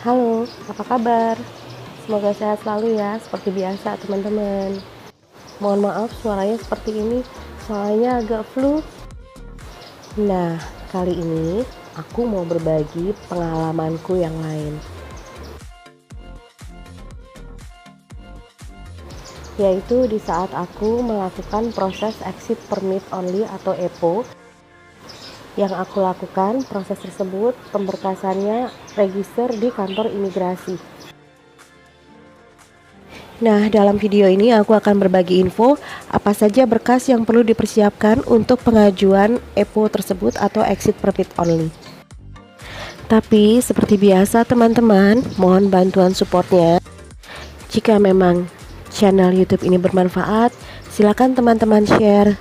Halo, apa kabar? Semoga sehat selalu ya, seperti biasa teman-teman. Mohon maaf suaranya seperti ini, soalnya agak flu. Nah, kali ini aku mau berbagi pengalamanku yang lain. Yaitu di saat aku melakukan proses exit permit only atau EPO. Yang aku lakukan, proses tersebut pemberkasannya register di kantor imigrasi. Nah, dalam video ini aku akan berbagi info apa saja berkas yang perlu dipersiapkan untuk pengajuan EPO tersebut atau exit permit only. Tapi seperti biasa teman-teman, mohon bantuan supportnya. Jika memang channel YouTube ini bermanfaat, silakan teman-teman share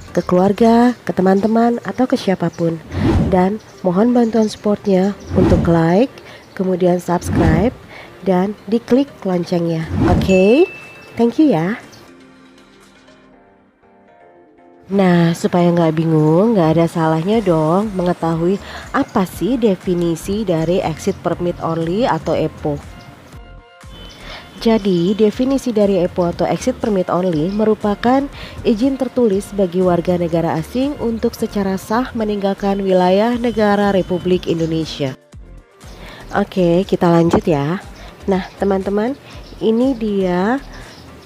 ke keluarga, ke teman-teman, atau ke siapapun. Dan mohon bantuan supportnya untuk like, kemudian subscribe, dan diklik loncengnya. Oke, thank you ya. Nah, supaya nggak bingung, nggak ada salahnya dong mengetahui apa sih definisi dari exit permit only atau EPO. Jadi, definisi dari EPO atau exit permit only merupakan izin tertulis bagi warga negara asing untuk secara sah meninggalkan wilayah negara Republik Indonesia. Oke, kita lanjut ya. Nah, teman-teman, ini dia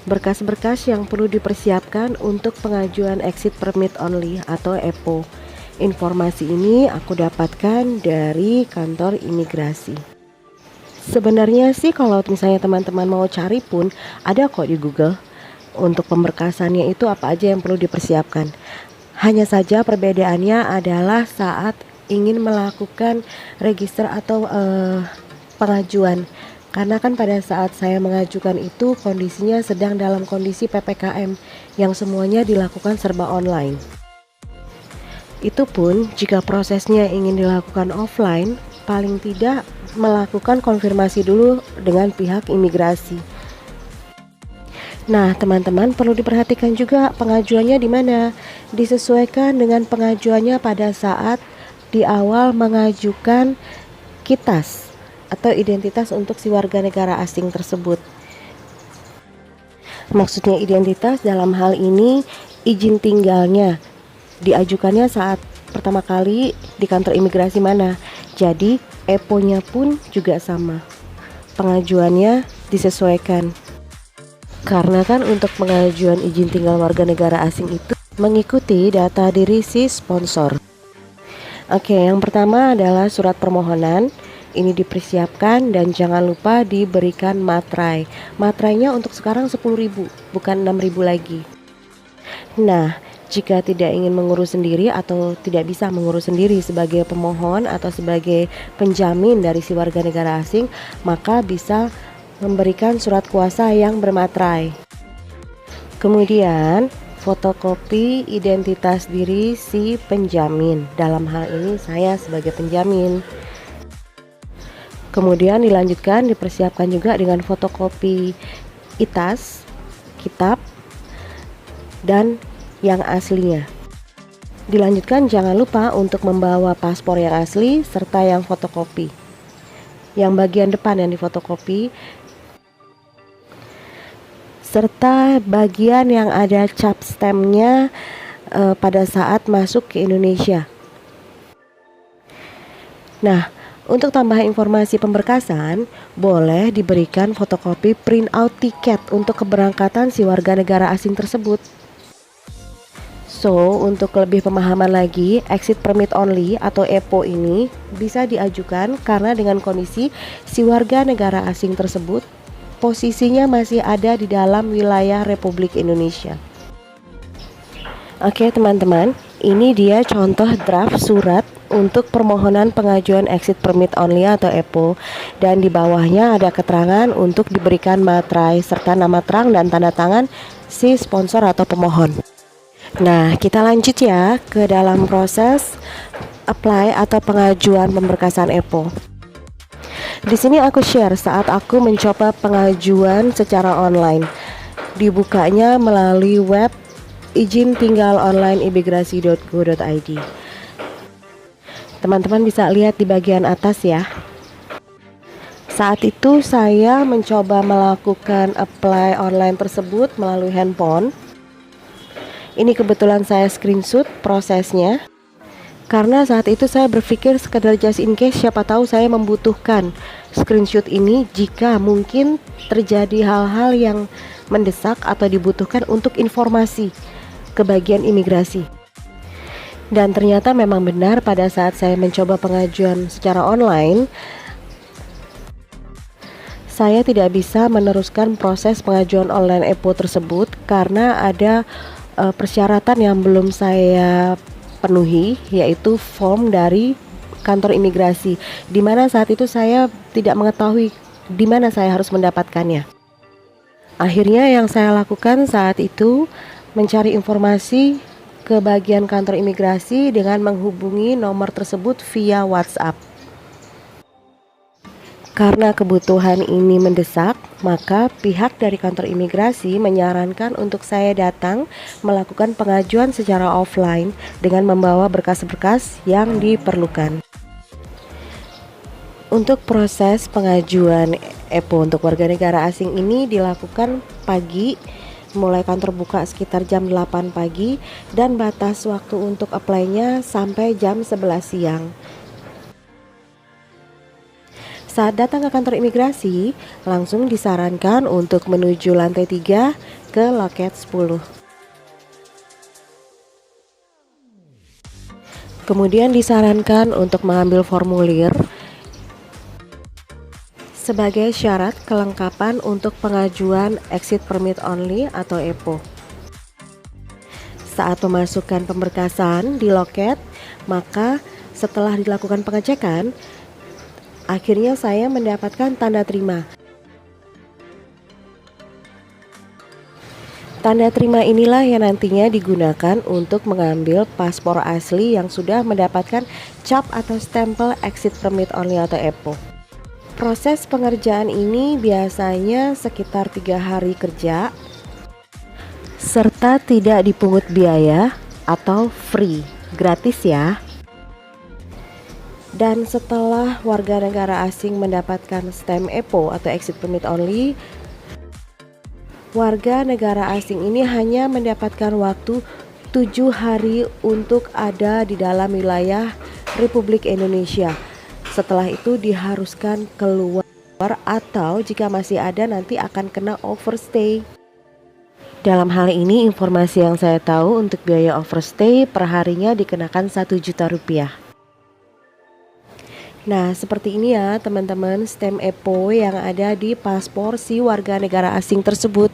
berkas-berkas yang perlu dipersiapkan untuk pengajuan exit permit only atau EPO. Informasi ini aku dapatkan dari kantor imigrasi. Sebenarnya sih kalau misalnya teman-teman mau cari pun ada kok di Google. Untuk pemberkasannya itu apa aja yang perlu dipersiapkan. Hanya saja perbedaannya adalah saat ingin melakukan register atau pengajuan. Karena kan pada saat saya mengajukan itu kondisinya sedang dalam kondisi PPKM yang semuanya dilakukan serba online. Itu pun jika prosesnya ingin dilakukan offline, paling tidak melakukan konfirmasi dulu dengan pihak imigrasi. Nah, teman-teman perlu diperhatikan juga pengajuannya di mana. Disesuaikan dengan pengajuannya pada saat di awal mengajukan KITAS atau identitas untuk si warga negara asing tersebut. Maksudnya identitas dalam hal ini izin tinggalnya diajukannya saat pertama kali di kantor imigrasi mana. Jadi EPO-nya pun juga sama. Pengajuannya disesuaikan. Karena kan untuk pengajuan izin tinggal warga negara asing itu mengikuti data diri si sponsor. Oke, yang pertama adalah surat permohonan. Ini dipersiapkan dan jangan lupa diberikan materai. Materainya untuk sekarang 10.000, bukan 6.000 lagi. Nah, jika tidak ingin mengurus sendiri atau tidak bisa mengurus sendiri sebagai pemohon atau sebagai penjamin dari si warga negara asing, maka bisa memberikan surat kuasa yang bermaterai. Kemudian, fotokopi identitas diri si penjamin. Dalam hal ini saya sebagai penjamin. Kemudian dilanjutkan dipersiapkan juga dengan fotokopi ITAS, kitab, dan yang aslinya. Dilanjutkan jangan lupa untuk membawa paspor yang asli serta yang fotokopi. Yang bagian depan yang difotokopi serta bagian yang ada cap stamp-nya pada saat masuk ke Indonesia. Nah, untuk tambahan informasi pemberkasan, boleh diberikan fotokopi printout tiket untuk keberangkatan si warga negara asing tersebut. So, untuk lebih pemahaman lagi, exit permit only atau EPO ini bisa diajukan karena dengan kondisi si warga negara asing tersebut posisinya masih ada di dalam wilayah Republik Indonesia. Oke teman-teman, ini dia contoh draft surat untuk permohonan pengajuan exit permit only atau EPO, dan di bawahnya ada keterangan untuk diberikan materai serta nama terang dan tanda tangan si sponsor atau pemohon. Nah, kita lanjut ya ke dalam proses apply atau pengajuan pemberkasan EPO. Di sini aku share saat aku mencoba pengajuan secara online. Dibukanya melalui web izin tinggal online imigrasi.go.id. Teman-teman bisa lihat di bagian atas ya. Saat itu saya mencoba melakukan apply online tersebut melalui handphone. Ini kebetulan saya screenshot prosesnya. Karena saat itu saya berpikir sekedar just in case, siapa tahu saya membutuhkan screenshot ini jika mungkin terjadi hal-hal yang mendesak atau dibutuhkan untuk informasi ke bagian imigrasi. Dan ternyata memang benar pada saat saya mencoba pengajuan secara online, saya tidak bisa meneruskan proses pengajuan online EPO tersebut karena ada persyaratan yang belum saya penuhi, yaitu form dari kantor imigrasi, di mana saat itu saya tidak mengetahui di mana saya harus mendapatkannya. Akhirnya yang saya lakukan saat itu mencari informasi ke bagian kantor imigrasi dengan menghubungi nomor tersebut via WhatsApp. Karena kebutuhan ini mendesak, maka pihak dari kantor imigrasi menyarankan untuk saya datang melakukan pengajuan secara offline dengan membawa berkas-berkas yang diperlukan. Untuk proses pengajuan EPO untuk warga negara asing ini dilakukan pagi, mulai kantor buka sekitar jam 8 pagi dan batas waktu untuk apply-nya sampai jam 11 siang. Saat datang ke kantor imigrasi, langsung disarankan untuk menuju lantai 3 ke loket 10. Kemudian disarankan untuk mengambil formulir sebagai syarat kelengkapan untuk pengajuan Exit Permit Only atau EPO. Saat memasukkan pemberkasan di loket, maka setelah dilakukan pengecekan, akhirnya saya mendapatkan tanda terima. Tanda terima inilah yang nantinya digunakan untuk mengambil paspor asli yang sudah mendapatkan cap atau stempel Exit Permit Only atau EPO. Proses pengerjaan ini biasanya sekitar 3 hari kerja, serta tidak dipungut biaya atau free, gratis ya. Dan setelah warga negara asing mendapatkan stem EPO atau Exit Permit Only, warga negara asing ini hanya mendapatkan waktu 7 hari untuk ada di dalam wilayah Republik Indonesia. Setelah itu diharuskan keluar atau jika masih ada nanti akan kena overstay. Dalam hal ini informasi yang saya tahu untuk biaya overstay perharinya dikenakan 1 juta rupiah. Nah, seperti ini ya teman-teman stem EPO yang ada di paspor si warga negara asing tersebut.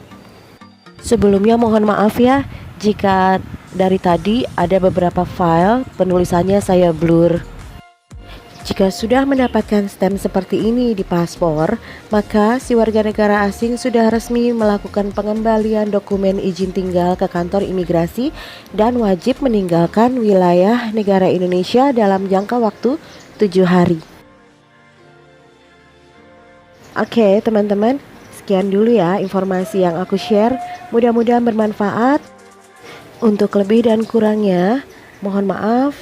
Sebelumnya mohon maaf ya jika dari tadi ada beberapa file penulisannya saya blur. Jika sudah mendapatkan stem seperti ini di paspor, maka si warga negara asing sudah resmi melakukan pengembalian dokumen izin tinggal ke kantor imigrasi dan wajib meninggalkan wilayah negara Indonesia dalam jangka waktu 7 hari. Oke teman-teman, sekian dulu ya informasi yang aku share. Mudah-mudahan bermanfaat. Untuk lebih dan kurangnya, mohon maaf.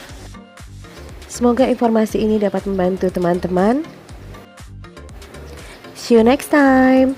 Semoga informasi ini dapat membantu teman-teman. See you next time.